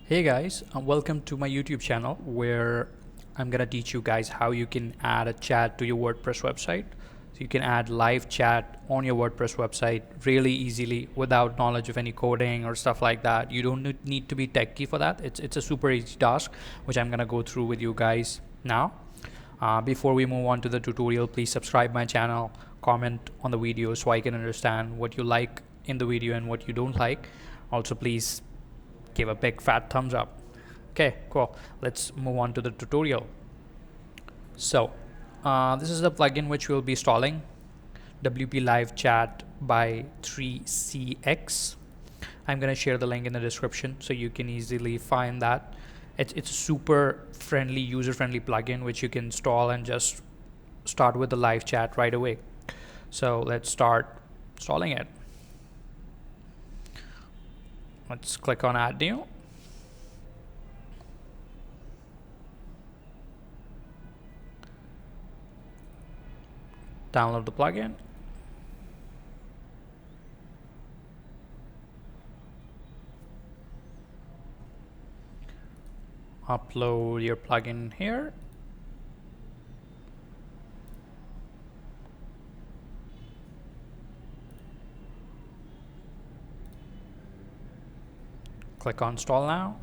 Hey guys, welcome to my YouTube channel where I'm gonna teach you guys how you can add a chat to your WordPress website. So you can add live chat on your WordPress website really easily without knowledge of any coding or stuff like that. You don't need to be techie for that. It's a super easy task which I'm gonna go through with you guys now. Before we move on to the tutorial, please subscribe my channel, comment on the video so I can understand what you like in the video and what you don't like. Also, please give a big fat thumbs up. Okay, cool. Let's move on to the tutorial. So this is the plugin which we'll be installing, WP Live Chat by 3CX. I'm gonna share the link in the description so you can easily find that. It's a super friendly, user-friendly plugin which you can install and just start with the live chat right away. So let's start installing it. Let's click on Add New. Download the plugin. Upload your plugin here. Click on Install Now.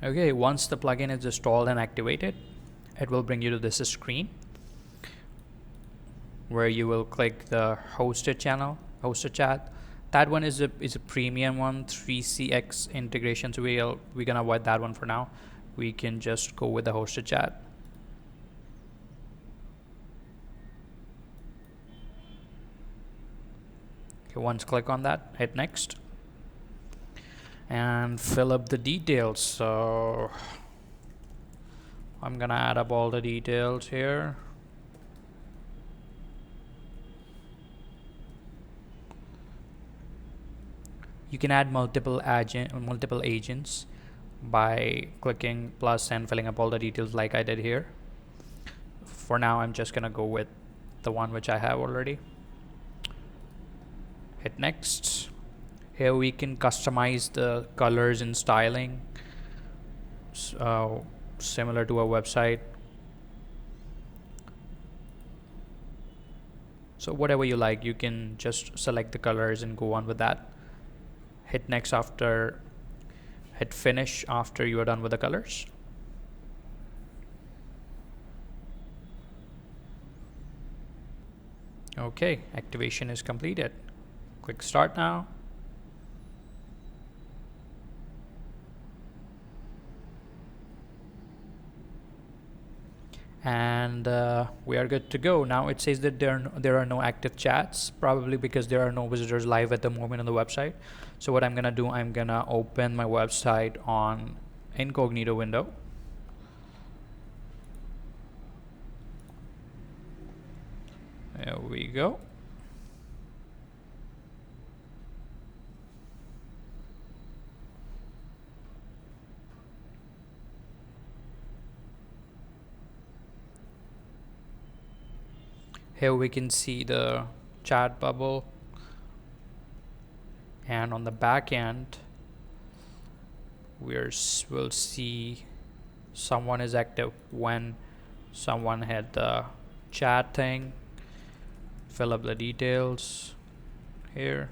Okay, once the plugin is installed and activated, it will bring you to this screen where you will click the hosted chat. That one is a premium one, 3CX integration, so we're gonna avoid that one for now. We can just go with the hosted chat. Okay, once click on that, hit next and fill up the details. So I'm gonna add up all the details here. You can add multiple agents by clicking plus and filling up all the details like I did here. For now, I'm just gonna go with the one which I have already. Hit next. Here we can customize the colors and styling, so similar to a website. So whatever you like, you can just select the colors and go on with that. Hit next after, hit finish after you are done with the colors. Okay, activation is completed. Click start now. And we are good to go. Now it says that there are no active chats, probably because there are no visitors live at the moment on the website. So what I'm gonna do, I'm gonna open my website on incognito window. There we go. Here we can see the chat bubble, and on the back end we'll see someone is active when someone had the chat thing. Fill up the details here.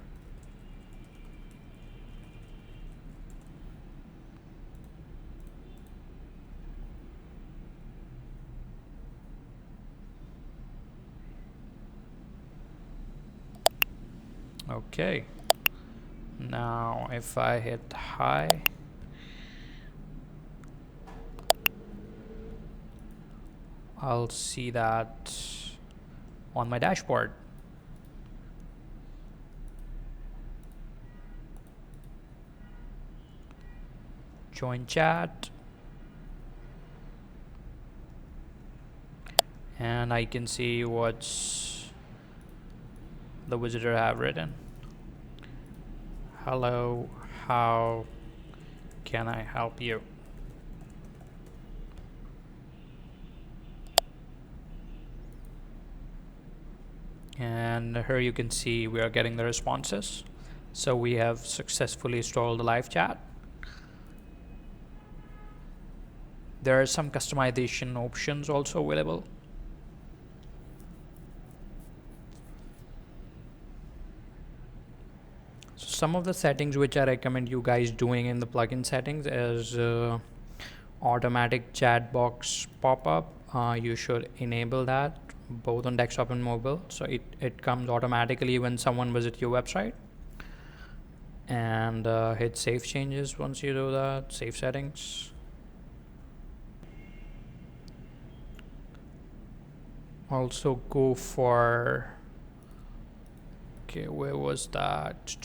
Okay, now if I hit hi, I'll see that on my dashboard. Join chat, and I can see what's the visitor have written. Hello, how can I help you? And here you can see we are getting the responses. So we have successfully installed the live chat. There are some customization options also available. So some of the settings which I recommend you guys doing in the plugin settings is automatic chat box pop-up. You should enable that both on desktop and mobile, so it comes automatically when someone visits your website. And hit save changes once you do that. Save settings. Also go for, okay, where was that?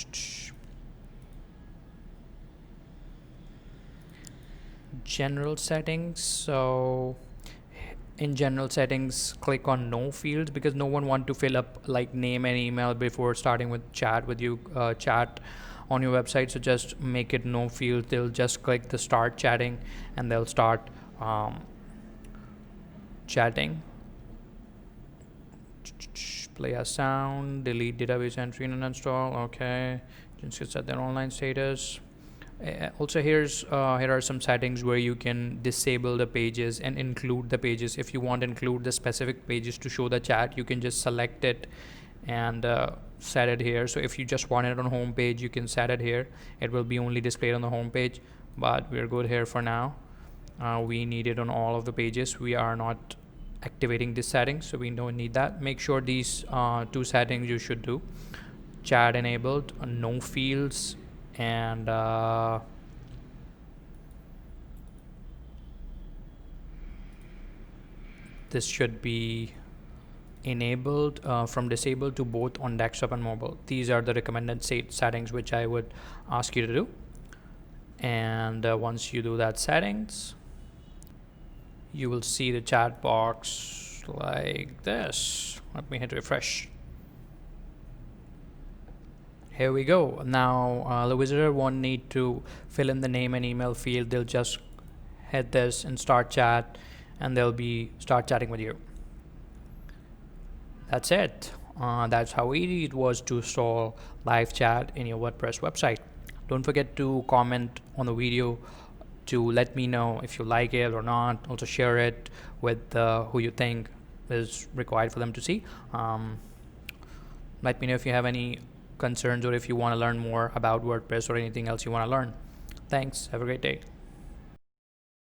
General settings. So in general settings, click on no fields, because no one want to fill up like name and email before starting with chat with you, chat on your website. So just make it no field. They'll just click the start chatting and they'll start chatting. Play a sound, delete database entry and uninstall. Okay, just set their online status. Also here are some settings where you can disable the pages and include the pages. If you want to include the specific pages to show the chat, you can just select it and set it here. So if you just want it on home page, you can set it here. It will be only displayed on the home page, but we're good here for now. We need it on all of the pages. We are not activating this setting, so we don't need that. Make sure these two settings you should do: chat enabled, no fields, and this should be enabled from disabled to both on desktop and mobile. These are the recommended settings which I would ask you to do. And once you do that settings, you will see the chat box like this. Let me hit refresh. Here we go. Now the visitor won't need to fill in the name and email field. They'll just hit this and start chat, and they'll be start chatting with you. That's it. That's how easy it was to install live chat in your WordPress website. Don't forget to comment on the video to let me know if you like it or not. Also share it with who you think is required for them to see. Let me know if you have any concerns or if you want to learn more about WordPress or anything else you want to learn. Thanks. Have a great day.